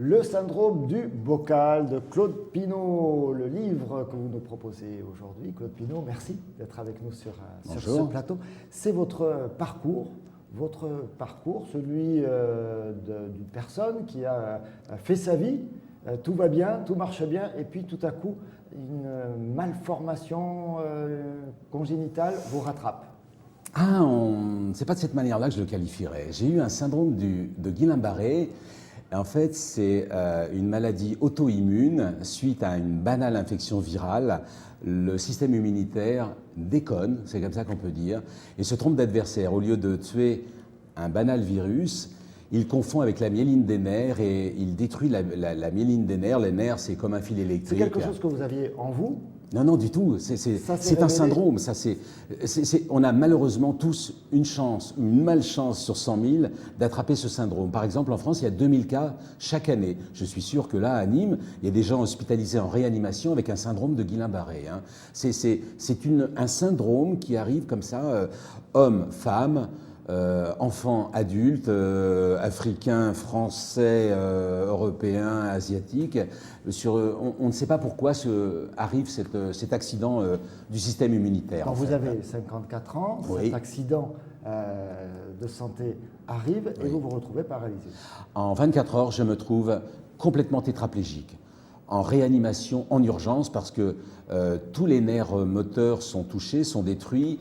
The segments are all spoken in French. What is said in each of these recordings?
Le syndrome du bocal de Claude Pinault, le livre que vous nous proposez aujourd'hui. Claude Pinault, merci d'être avec nous sur ce plateau. C'est votre parcours, celui d'une personne qui a fait sa vie, tout va bien, tout marche bien, et puis tout à coup, une malformation congénitale vous rattrape. Ah, c'est pas de cette manière-là que je le qualifierais. J'ai eu un syndrome de Guillain-Barré. En fait, c'est une maladie auto-immune suite à une banale infection virale. Le système immunitaire déconne, c'est comme ça qu'on peut dire, et se trompe d'adversaire. Au lieu de tuer un banal virus, il confond avec la myéline des nerfs et il détruit la myéline des nerfs. Les nerfs, c'est comme un fil électrique. C'est quelque chose que vous aviez en vous? Non, non, du tout. C'est un syndrome. On a malheureusement tous une chance, une malchance sur 100 000 d'attraper ce syndrome. Par exemple, en France, il y a 2000 cas chaque année. Je suis sûr que là, à Nîmes, il y a des gens hospitalisés en réanimation avec un syndrome de Guillain-Barré. Hein. C'est un syndrome qui arrive comme ça, homme, femme, enfants, adultes, africains, français, européens, asiatiques. On ne sait pas pourquoi arrive cet accident du système immunitaire. Quand vous avez 54 ans, oui. Cet accident de santé arrive et oui. Vous vous retrouvez paralysé. En 24 heures, je me trouve complètement tétraplégique, en réanimation, en urgence, parce que tous les nerfs moteurs sont touchés, sont détruits.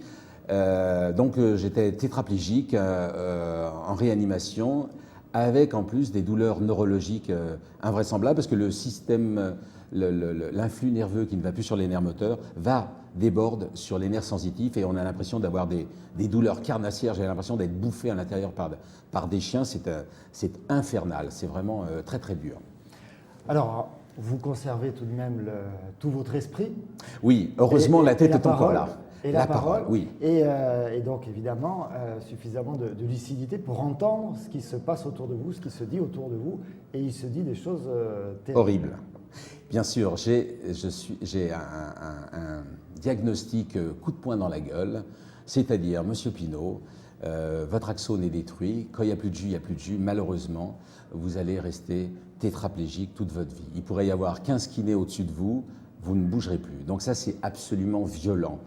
Donc j'étais tétraplégique en réanimation avec en plus des douleurs neurologiques invraisemblables parce que le système, l'influx nerveux qui ne va plus sur les nerfs moteurs déborde sur les nerfs sensitifs et on a l'impression d'avoir des douleurs carnassières, j'ai l'impression d'être bouffé à l'intérieur par des chiens, c'est infernal, c'est vraiment très très dur. Alors, vous conservez tout de même tout votre esprit? Oui, heureusement la tête est encore là. Et la parole, oui. Et donc évidemment suffisamment de lucidité pour entendre ce qui se passe autour de vous, ce qui se dit autour de vous, et il se dit des choses terribles. Horribles. Bien sûr, j'ai un diagnostic coup de poing dans la gueule, c'est-à-dire, Monsieur Pinault, votre axone est détruit, quand il n'y a plus de jus, il n'y a plus de jus, malheureusement, vous allez rester tétraplégique toute votre vie. Il pourrait y avoir 15 kinés au-dessus de vous, vous ne bougerez plus. Donc ça, c'est absolument violent.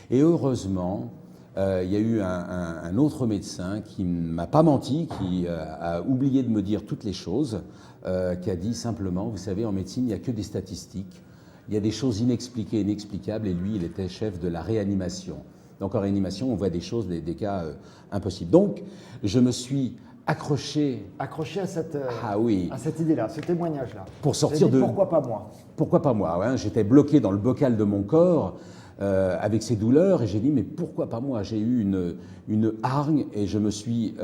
Et heureusement, il y a eu un autre médecin qui ne m'a pas menti, qui a oublié de me dire toutes les choses, qui a dit simplement, vous savez, en médecine, il n'y a que des statistiques, il y a des choses inexpliquées, inexplicables, et lui, il était chef de la réanimation. Donc en réanimation, on voit des choses, des cas impossibles. Donc, je me suis accroché à cette, oui. à cette idée-là, ce témoignage-là. Pour sortir de... Pourquoi pas moi? Pourquoi pas moi, hein. J'étais bloqué dans le bocal de mon corps, avec ces douleurs, et j'ai dit, mais pourquoi pas moi? J'ai eu une hargne, et je me suis,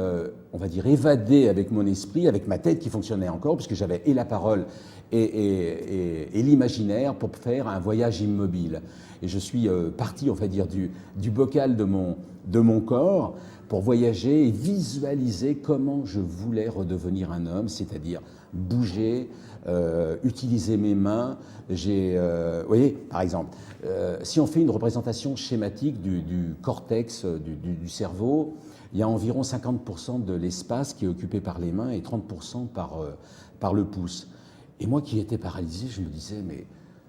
on va dire, évadé avec mon esprit, avec ma tête qui fonctionnait encore, puisque j'avais et la parole et l'imaginaire pour faire un voyage immobile. Et je suis parti, on va dire, du bocal de mon corps pour voyager et visualiser comment je voulais redevenir un homme, c'est-à-dire bouger, utiliser mes mains. Vous voyez, par exemple, si on fait une représentation schématique du cortex du cerveau, il y a environ 50% de l'espace qui est occupé par les mains et 30% par le pouce. Et moi qui étais paralysé, je me disais, mais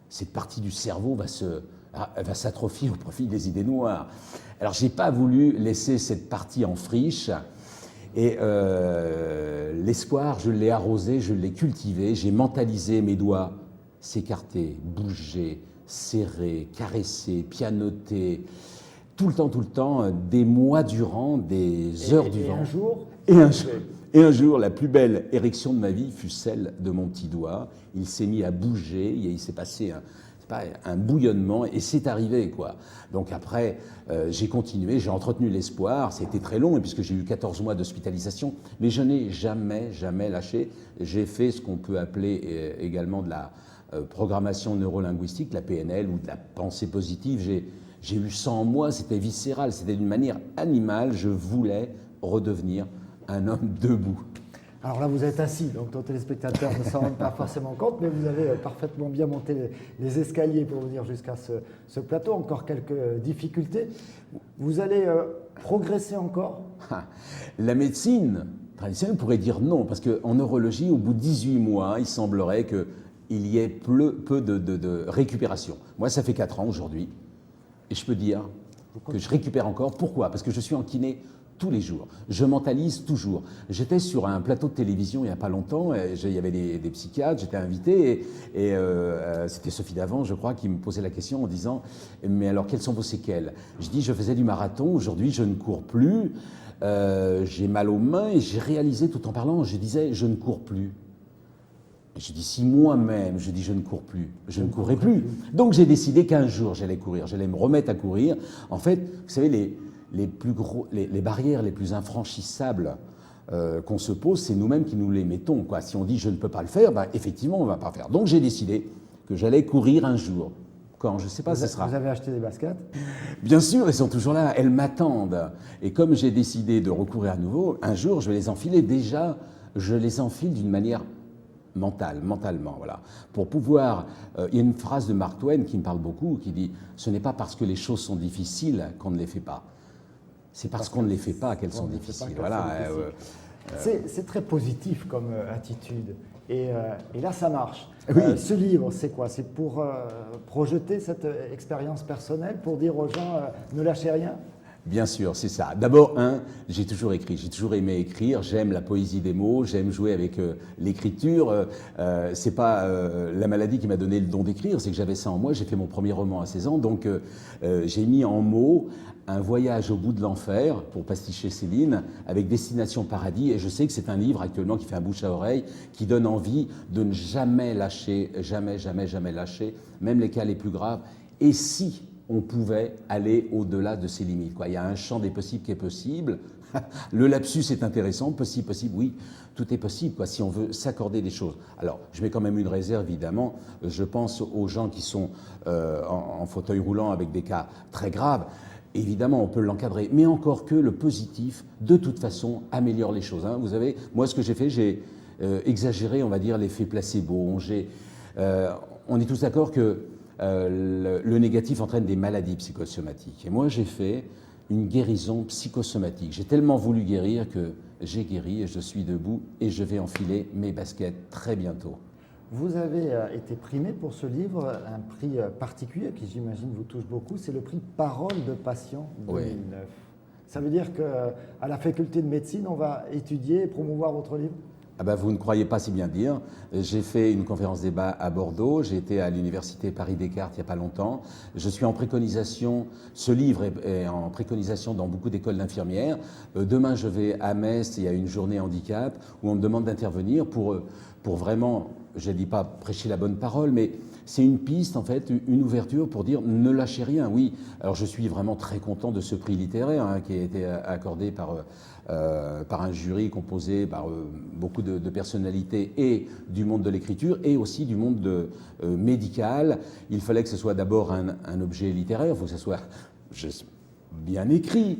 cette partie du cerveau va s'atrophier au profit des idées noires. Alors, je n'ai pas voulu laisser cette partie en friche. Et l'espoir, je l'ai arrosé, je l'ai cultivé, j'ai mentalisé mes doigts s'écarter, bouger, serrer, caresser, pianoter, tout le temps, des mois durant, des heures durant. Et un jour, la plus belle érection de ma vie fut celle de mon petit doigt. Il s'est mis à bouger, il s'est passé un bouillonnement, et c'est arrivé, quoi. Donc après, j'ai continué, j'ai entretenu l'espoir, c'était très long, puisque j'ai eu 14 mois d'hospitalisation, mais je n'ai jamais lâché. J'ai fait ce qu'on peut appeler également de la programmation neurolinguistique, la PNL, ou de la pensée positive. J'ai eu 100 mois, c'était viscéral, c'était d'une manière animale, je voulais redevenir un homme debout. Alors là, vous êtes assis, donc nos téléspectateurs ne s'en rendent pas forcément compte, mais vous avez parfaitement bien monté les escaliers pour venir jusqu'à ce plateau. Encore quelques difficultés. Vous allez progresser encore? La médecine traditionnelle pourrait dire non, parce qu'en neurologie, au bout de 18 mois, il semblerait qu'il y ait peu de récupération. Moi, ça fait 4 ans aujourd'hui, et je peux dire que je récupère encore. Pourquoi? Parce que je suis en kiné tous les jours. Je mentalise toujours. J'étais sur un plateau de télévision il n'y a pas longtemps, il y avait des psychiatres, j'étais invité, et c'était Sophie Davant, je crois, qui me posait la question en disant « Mais alors, quelles sont vos séquelles ?» Je dis « Je faisais du marathon, aujourd'hui je ne cours plus, j'ai mal aux mains, et j'ai réalisé tout en parlant, je disais « Je ne cours plus ». Je dis, si moi-même, je dis je ne cours plus, je ne courrai plus. Donc j'ai décidé qu'un jour j'allais courir, j'allais me remettre à courir. En fait, vous savez, les barrières les plus infranchissables qu'on se pose, c'est nous-mêmes qui nous les mettons, quoi. Si on dit je ne peux pas le faire, ben, effectivement on ne va pas le faire. Donc j'ai décidé que j'allais courir un jour. Quand? Je ne sais pas, ce sera. Vous avez acheté des baskets? Bien sûr, elles sont toujours là, elles m'attendent. Et comme j'ai décidé de recourir à nouveau, un jour je vais les enfiler. Déjà, je les enfile d'une manière mentalement, voilà. Pour pouvoir, il y a une phrase de Mark Twain qui me parle beaucoup, qui dit « Ce n'est pas parce que les choses sont difficiles qu'on ne les fait pas. C'est parce qu'on ne les fait pas qu'elles sont difficiles. » Voilà. C'est très positif comme attitude. Et là, ça marche. Oui. Ce livre, c'est quoi? C'est pour projeter cette expérience personnelle, pour dire aux gens ne lâchez rien? Bien sûr, c'est ça. D'abord, j'ai toujours écrit, j'ai toujours aimé écrire, j'aime la poésie des mots, j'aime jouer avec l'écriture. C'est pas la maladie qui m'a donné le don d'écrire, c'est que j'avais ça en moi. J'ai fait mon premier roman à 16 ans, donc j'ai mis en mots un voyage au bout de l'enfer, pour pasticher Céline, avec Destination Paradis, et je sais que c'est un livre actuellement qui fait un bouche à oreille, qui donne envie de ne jamais lâcher, jamais lâcher, même les cas les plus graves. Et si on pouvait aller au-delà de ses limites, quoi. Il y a un champ des possibles qui est possible. Le lapsus est intéressant, possible, oui, tout est possible, quoi, si on veut s'accorder des choses. Alors, je mets quand même une réserve, évidemment. Je pense aux gens qui sont en fauteuil roulant avec des cas très graves. Évidemment, on peut l'encadrer, mais encore que le positif, de toute façon, améliore les choses. Hein. Vous savez, moi, ce que j'ai fait, j'ai exagéré, on va dire, l'effet placebo. On est tous d'accord que le négatif entraîne des maladies psychosomatiques. Et moi, j'ai fait une guérison psychosomatique. J'ai tellement voulu guérir que j'ai guéri et je suis debout et je vais enfiler mes baskets très bientôt. Vous avez été primé pour ce livre, un prix particulier qui, j'imagine, vous touche beaucoup, c'est le prix Parole de Patient 2009. Oui. Ça veut dire qu'à la faculté de médecine, on va étudier et promouvoir votre livre? Ah ben, vous ne croyez pas si bien dire. J'ai fait une conférence débat à Bordeaux, j'ai été à l'université Paris-Descartes il n'y a pas longtemps. Je suis en préconisation, ce livre est en préconisation dans beaucoup d'écoles d'infirmières. Demain, je vais à Metz, il y a une journée handicap où on me demande d'intervenir pour vraiment, je ne dis pas prêcher la bonne parole, mais c'est une piste, en fait, une ouverture pour dire ne lâchez rien. Oui, alors je suis vraiment très content de ce prix littéraire qui a été accordé par un jury composé par beaucoup de personnalités et du monde de l'écriture et aussi du monde médical. Il fallait que ce soit d'abord un objet littéraire, il faut que ce soit bien écrit.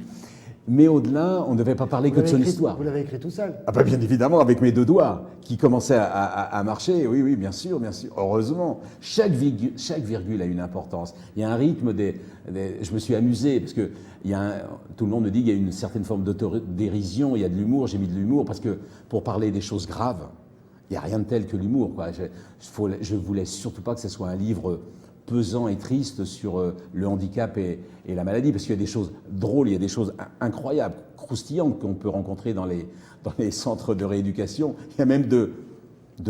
Mais au-delà, on ne devait pas parler que de son histoire. Vous l'avez écrit tout seul? Ah ben bien évidemment, avec mes 2 doigts qui commençaient à marcher. Oui, bien sûr. Heureusement, chaque virgule a une importance. Il y a un rythme je me suis amusé parce que tout le monde me dit qu'il y a une certaine forme d'autodérision. Il y a de l'humour. J'ai mis de l'humour parce que pour parler des choses graves, il n'y a rien de tel que l'humour, quoi. Je ne voulais surtout pas que ce soit un livre pesant et triste sur le handicap et la maladie, parce qu'il y a des choses drôles, il y a des choses incroyables, croustillantes qu'on peut rencontrer dans les centres de rééducation. Il y a même de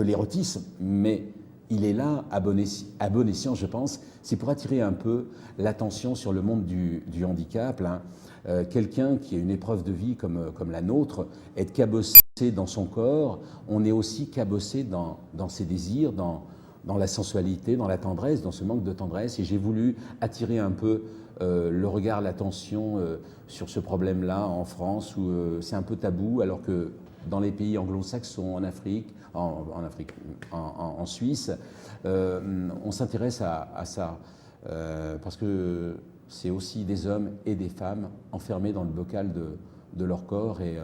l'érotisme, mais il est là, à bon escient, je pense. C'est pour attirer un peu l'attention sur le monde du handicap. Quelqu'un qui a une épreuve de vie comme la nôtre, être cabossé dans son corps, on est aussi cabossé dans ses désirs, dans la sensualité, dans la tendresse, dans ce manque de tendresse. Et j'ai voulu attirer un peu le regard, l'attention sur ce problème-là en France, où c'est un peu tabou, alors que dans les pays anglo-saxons, en Afrique, en Suisse, on s'intéresse à ça, parce que c'est aussi des hommes et des femmes enfermés dans le bocal de leur corps. Et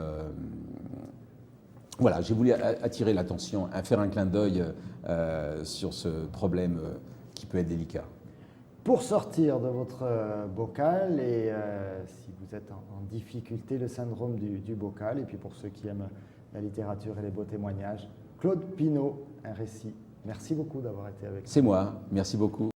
voilà, j'ai voulu attirer l'attention, faire un clin d'œil sur ce problème qui peut être délicat. Pour sortir de votre bocal, et si vous êtes en difficulté, le syndrome du bocal, et puis pour ceux qui aiment la littérature et les beaux témoignages. Claude Pinault, un récit. Merci beaucoup d'avoir été avec nous. C'est moi, merci beaucoup.